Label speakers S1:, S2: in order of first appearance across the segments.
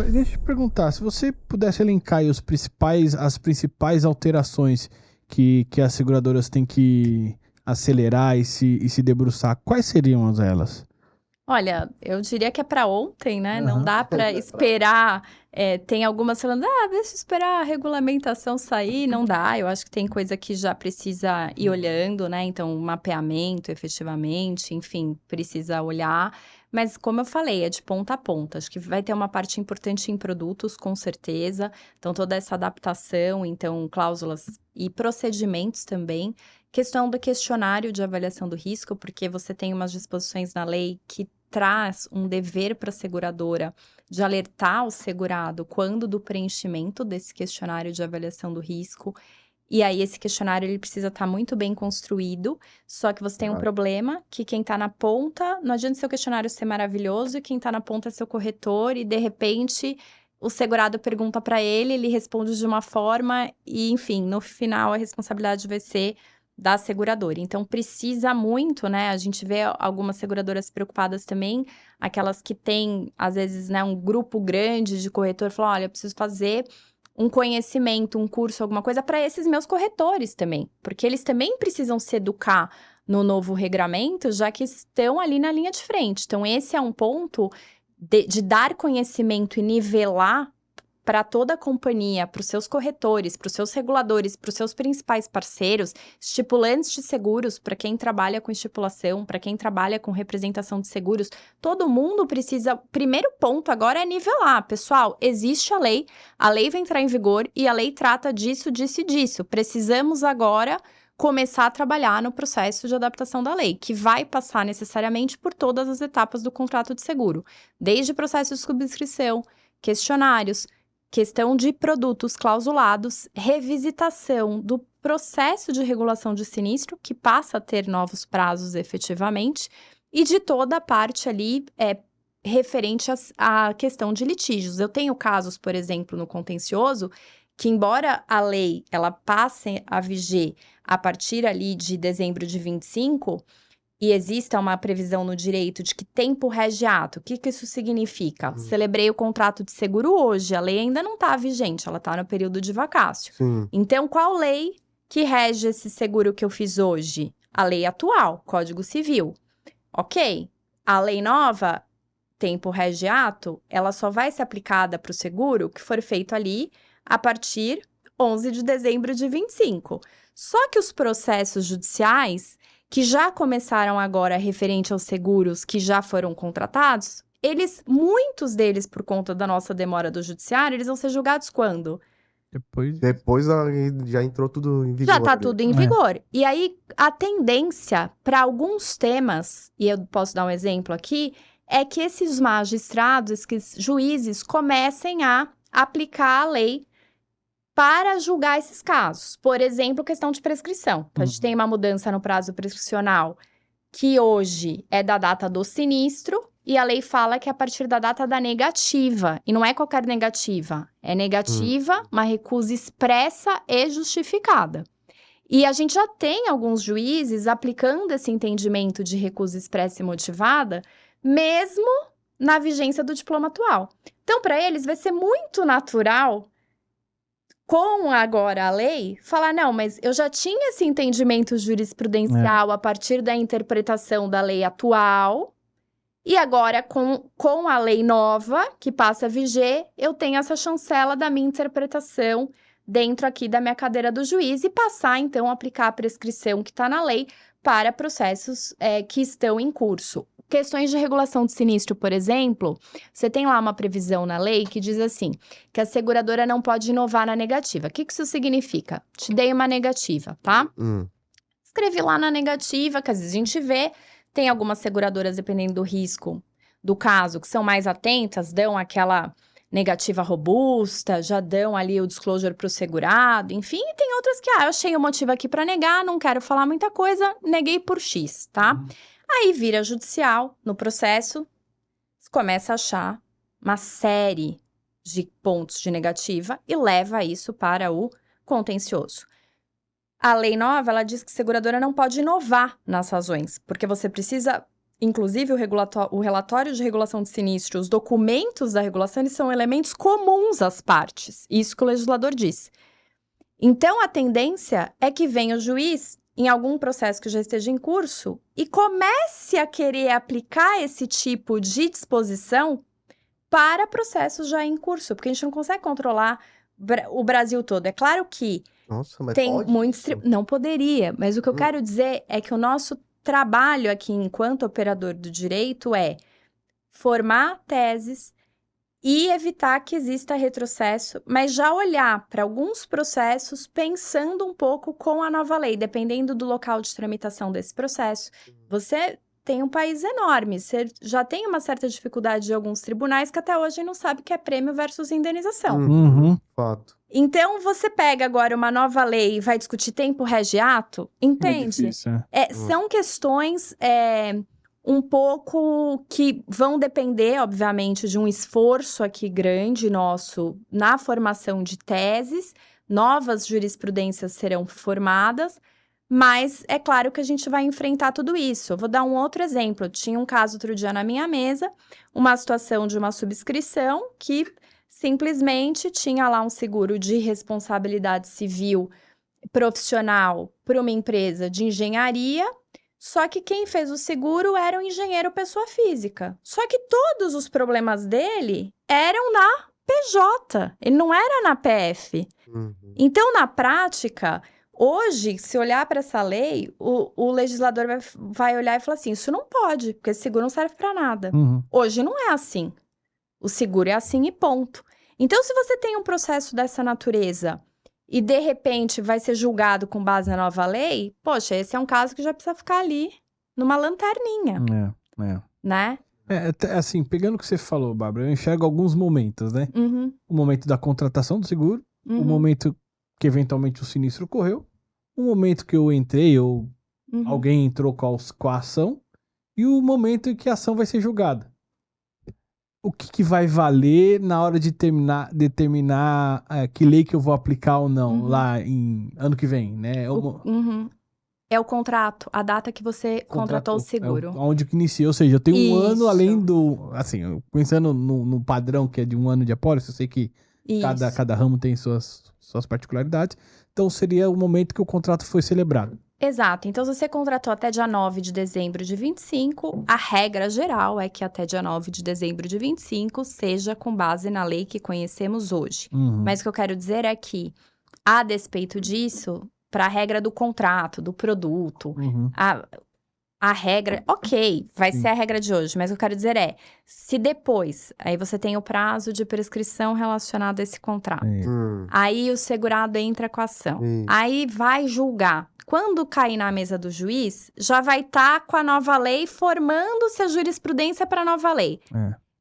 S1: Mas deixa eu te perguntar, se você pudesse elencar aí as principais alterações que as seguradoras têm que acelerar e se debruçar, quais seriam elas?
S2: Olha, eu diria que é para ontem, né? Não
S1: Aham.
S2: dá para esperar. Tem algumas falando, deixa eu esperar a regulamentação sair. Não dá. Eu acho que tem coisa que já precisa ir olhando, né? Então, mapeamento, efetivamente, enfim, precisa olhar. Mas, como eu falei, é de ponta a ponta. Acho que vai ter uma parte importante em produtos, com certeza. Então, toda essa adaptação, então, cláusulas e procedimentos também. Questão do questionário de avaliação do risco, porque você tem umas disposições na lei que traz um dever para a seguradora de alertar o segurado quando do preenchimento desse questionário de avaliação do risco. E aí, esse questionário ele precisa estar muito bem construído, só que você tem um
S3: Verdade.
S2: problema, que quem está na ponta, não adianta seu questionário ser maravilhoso, e quem está na ponta é seu corretor, e de repente o segurado pergunta para ele responde de uma forma, e enfim, no final a responsabilidade vai ser da seguradora. Então, precisa muito, né? A gente vê algumas seguradoras preocupadas também, aquelas que têm, às vezes, né, um grupo grande de corretor, falam, olha, eu preciso fazer um conhecimento, um curso, alguma coisa para esses meus corretores também, porque eles também precisam se educar no novo regramento, já que estão ali na linha de frente. Então, esse é um ponto de dar conhecimento e nivelar para toda a companhia, para os seus corretores, para os seus reguladores, para os seus principais parceiros, estipulantes de seguros, para quem trabalha com estipulação, para quem trabalha com representação de seguros, todo mundo precisa. Primeiro ponto agora é nivelar. Pessoal, existe a lei vai entrar em vigor e a lei trata disso, disso e disso. Precisamos agora começar a trabalhar no processo de adaptação da lei, que vai passar necessariamente por todas as etapas do contrato de seguro, desde o processo de subscrição, questionários, questão de produtos clausulados, revisitação do processo de regulação de sinistro, que passa a ter novos prazos efetivamente, e de toda a parte ali referente à questão de litígios. Eu tenho casos, por exemplo, no contencioso, que embora a lei ela passe a viger a partir ali de dezembro de 25, e exista uma previsão no direito de que tempo rege ato. O que isso significa? Celebrei o contrato de seguro hoje, a lei ainda não está vigente, ela está no período de vacácio.
S3: Sim.
S2: Então, qual lei que rege esse seguro que eu fiz hoje? A lei atual, Código Civil. Ok. A lei nova, tempo rege ato, ela só vai ser aplicada para o seguro que for feito ali a partir 11 de dezembro de 25. Só que os processos judiciais que já começaram agora referente aos seguros que já foram contratados, muitos deles, por conta da nossa demora do judiciário, eles vão ser julgados quando?
S3: Depois já entrou tudo em vigor.
S2: Já tá
S3: ali.
S2: tudo em vigor. E aí, a tendência para alguns temas, e eu posso dar um exemplo aqui, é que esses magistrados, esses juízes, comecem a aplicar a lei para julgar esses casos. Por exemplo, questão de prescrição. Então, a gente tem uma mudança no prazo prescricional que hoje é da data do sinistro e a lei fala que é a partir da data da negativa. E não é qualquer negativa. É negativa, uma recusa expressa e justificada. E a gente já tem alguns juízes aplicando esse entendimento de recusa expressa e motivada, mesmo na vigência do diploma atual. Então, para eles, vai ser muito natural, com agora a lei, falar, não, mas eu já tinha esse entendimento jurisprudencial a partir da interpretação da lei atual, e agora com a lei nova, que passa a viger, eu tenho essa chancela da minha interpretação dentro aqui da minha cadeira do juiz e passar, então, a aplicar a prescrição que está na lei para processos que estão em curso. Questões de regulação de sinistro, por exemplo, você tem lá uma previsão na lei que diz assim, que a seguradora não pode inovar na negativa. O que isso significa? Te dei uma negativa, tá? Escrevi lá na negativa, que às vezes a gente vê, tem algumas seguradoras, dependendo do risco do caso, que são mais atentas, dão aquela negativa robusta, já dão ali o disclosure para o segurado, enfim, e tem outras que, eu achei o motivo aqui para negar, não quero falar muita coisa, neguei por X, tá? Aí vira judicial no processo, começa a achar uma série de pontos de negativa e leva isso para o contencioso. A lei nova, ela diz que a seguradora não pode inovar nas razões, porque você precisa inclusive o relatório de regulação de sinistro, os documentos da regulação, eles são elementos comuns às partes. Isso que o legislador disse. Então, a tendência é que venha o juiz, em algum processo que já esteja em curso, e comece a querer aplicar esse tipo de disposição para processos já em curso, porque a gente não consegue controlar o Brasil todo. É claro que
S3: Nossa, mas
S2: tem
S3: pode
S2: muitos...
S3: isso?
S2: Não poderia, mas o que eu quero dizer é que o nosso trabalho aqui, enquanto operador do direito, é formar teses e evitar que exista retrocesso, mas já olhar para alguns processos pensando um pouco com a nova lei, dependendo do local de tramitação desse processo. Você tem um país enorme, você já tem uma certa dificuldade de alguns tribunais que até hoje não sabe o que é prêmio versus indenização.
S1: Uhum.
S3: Fato.
S2: Então, você pega agora uma nova lei e vai discutir tempo regiato, entende?
S1: É difícil, é.
S2: São questões um pouco que vão depender, obviamente, de um esforço aqui grande nosso na formação de teses, novas jurisprudências serão formadas, mas é claro que a gente vai enfrentar tudo isso. Eu vou dar um outro exemplo. Eu tinha um caso outro dia na minha mesa, uma situação de uma subscrição que simplesmente tinha lá um seguro de responsabilidade civil profissional para uma empresa de engenharia, só que quem fez o seguro era um engenheiro pessoa física. Só que todos os problemas dele eram na PJ, ele não era na PF.
S3: Uhum.
S2: Então, na prática, hoje, se olhar para essa lei, o legislador vai olhar e falar assim, isso não pode, porque esse seguro não serve para nada.
S1: Uhum.
S2: Hoje não é assim. O seguro é assim e ponto. Então, se você tem um processo dessa natureza e, de repente, vai ser julgado com base na nova lei, poxa, esse é um caso que já precisa ficar ali numa lanterninha, né?
S1: Assim, pegando o que você falou, Bárbara, eu enxergo alguns momentos, né?
S2: Uhum,
S1: O momento da contratação do seguro, o
S2: uhum,
S1: momento que eventualmente o sinistro ocorreu, o momento que eu entrei ou
S2: uhum.
S1: alguém entrou com a ação e o momento em que a ação vai ser julgada. O que vai valer na hora de determinar que lei que eu vou aplicar ou não lá em ano que vem, né?
S2: É o contrato, a data que você contratou o seguro.
S1: Onde que inicia, ou seja, eu tenho um ano
S2: Isso.
S1: além do... Assim, pensando no padrão que é de um ano de apólice, eu sei que
S2: Isso.
S1: cada ramo tem suas particularidades, então seria o momento que o contrato foi celebrado.
S2: Exato. Então, se você contratou até dia 9 de dezembro de 25, a regra geral é que até dia 9 de dezembro de 25 seja com base na lei que conhecemos hoje.
S1: Uhum.
S2: Mas o que eu quero dizer é que, a despeito disso, para a regra do contrato, do produto,
S1: Uhum.
S2: a regra, ok, vai
S1: Sim.
S2: ser a regra de hoje, mas o que eu quero dizer é, se depois, aí você tem o prazo de prescrição relacionado a esse contrato, aí o segurado entra com a ação, aí vai julgar. Quando cair na mesa do juiz, já vai estar com a nova lei formando-se a jurisprudência para a nova lei.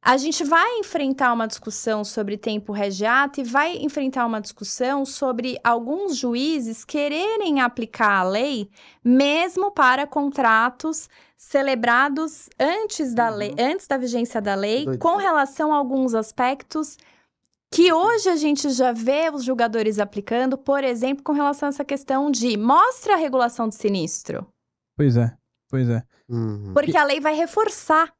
S2: A gente vai enfrentar uma discussão sobre tempo regiato e vai enfrentar uma discussão sobre alguns juízes quererem aplicar a lei mesmo para contratos celebrados antes da lei, antes da vigência da lei, com relação a alguns aspectos que hoje a gente já vê os julgadores aplicando, por exemplo, com relação a essa questão de mostra a regulação de sinistro.
S1: Pois é.
S2: Porque a lei vai reforçar.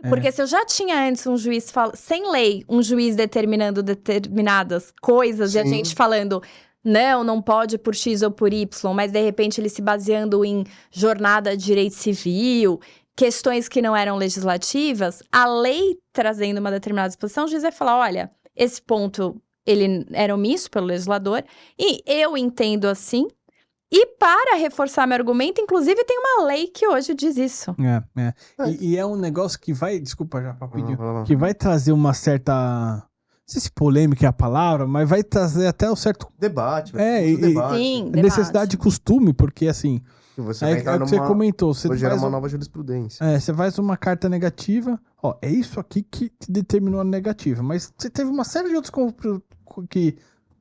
S2: Porque se eu já tinha antes um juiz, sem lei, um juiz determinando determinadas coisas,
S3: Sim.
S2: E a gente falando, não pode por X ou por Y, mas de repente ele se baseando em jornada de direito civil, questões que não eram legislativas, a lei trazendo uma determinada disposição, o juiz vai falar, olha, esse ponto ele era omisso pelo legislador, e eu entendo assim. E para reforçar meu argumento, inclusive tem uma lei que hoje diz isso.
S1: E é um negócio que vai, desculpa já, rapidinho, que vai trazer uma certa, não sei se polêmica é a palavra, mas vai trazer até um certo
S3: debate.
S1: debate.
S2: Sim,
S1: Necessidade de costume, porque assim,
S3: Você
S1: é
S3: vai entrar
S1: o que você comentou,
S3: vai gerar uma nova jurisprudência.
S1: Você faz uma carta negativa, é isso aqui que determinou a negativa, mas você teve uma série de outros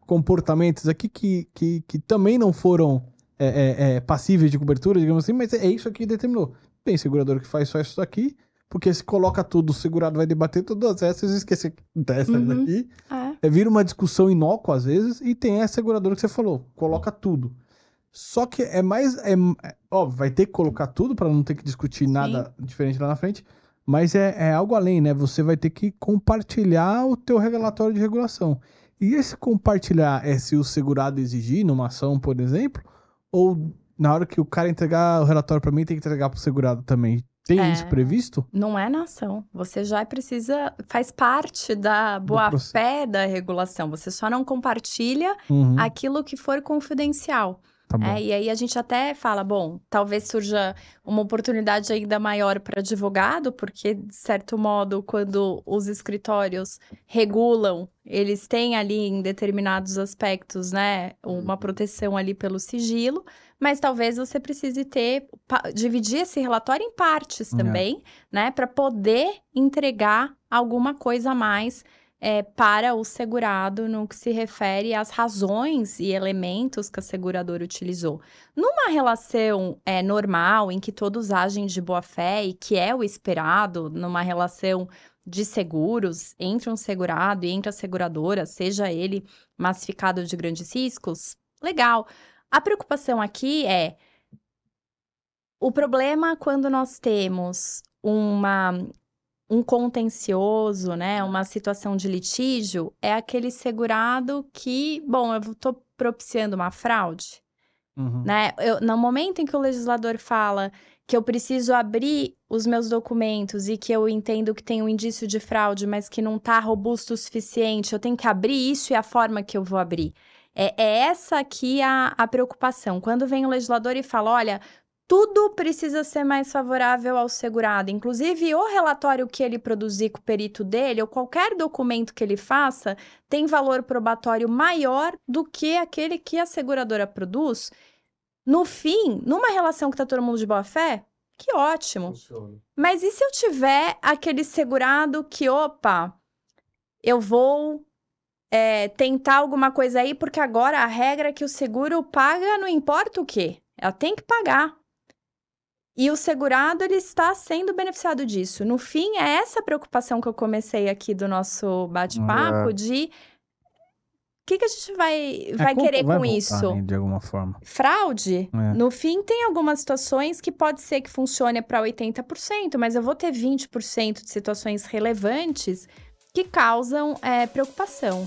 S1: comportamentos aqui que também não foram passíveis de cobertura, digamos assim, mas é isso aqui que determinou. Tem segurador que faz só isso aqui, porque se coloca tudo, o segurado vai debater todas essas e esquecer dessas aqui. Vira uma discussão inócua às vezes, e tem essa seguradora que você falou, coloca tudo. Só que é mais... óbvio, vai ter que colocar tudo para não ter que discutir nada diferente lá na frente, mas é algo além, né? Você vai ter que compartilhar o teu relatório de regulação. E esse compartilhar é se o segurado exigir numa ação, por exemplo, ou na hora que o cara entregar o relatório para mim, tem que entregar para o segurado também. Tem isso previsto?
S2: Não é na ação. Você já precisa, faz parte da boa-fé da regulação. Você só não compartilha aquilo que for confidencial.
S1: Tá bom.
S2: E aí a gente até fala, bom, talvez surja uma oportunidade ainda maior para advogado, porque, de certo modo, quando os escritórios regulam, eles têm ali em determinados aspectos, né, uma proteção ali pelo sigilo, mas talvez você precise dividir esse relatório em partes também, né, para poder entregar alguma coisa a mais para o segurado no que se refere às razões e elementos que a seguradora utilizou. Numa relação normal, em que todos agem de boa fé e que é o esperado, numa relação de seguros entre um segurado e entre a seguradora, seja ele massificado de grandes riscos, legal. A preocupação aqui o problema quando nós temos um contencioso, né, uma situação de litígio, é aquele segurado que, bom, eu estou propiciando uma fraude, né? No momento em que o legislador fala que eu preciso abrir os meus documentos e que eu entendo que tem um indício de fraude, mas que não está robusto o suficiente, eu tenho que abrir isso e a forma que eu vou abrir. É essa aqui a preocupação. Quando vem o legislador e fala, olha, tudo precisa ser mais favorável ao segurado, inclusive o relatório que ele produzir com o perito dele, ou qualquer documento que ele faça, tem valor probatório maior do que aquele que a seguradora produz. No fim, numa relação que tá todo mundo de boa fé, que ótimo.
S3: Funciona.
S2: Mas e se eu tiver aquele segurado que, opa, eu vou tentar alguma coisa aí, porque agora a regra é que o seguro paga não importa o quê, ela tem que pagar. E o segurado, ele está sendo beneficiado disso. No fim, é essa preocupação que eu comecei aqui do nosso bate-papo de... O que a gente vai querer com isso?
S1: Né, de alguma forma.
S2: Fraude? No fim, tem algumas situações que pode ser que funcione para 80%, mas eu vou ter 20% de situações relevantes que causam preocupação.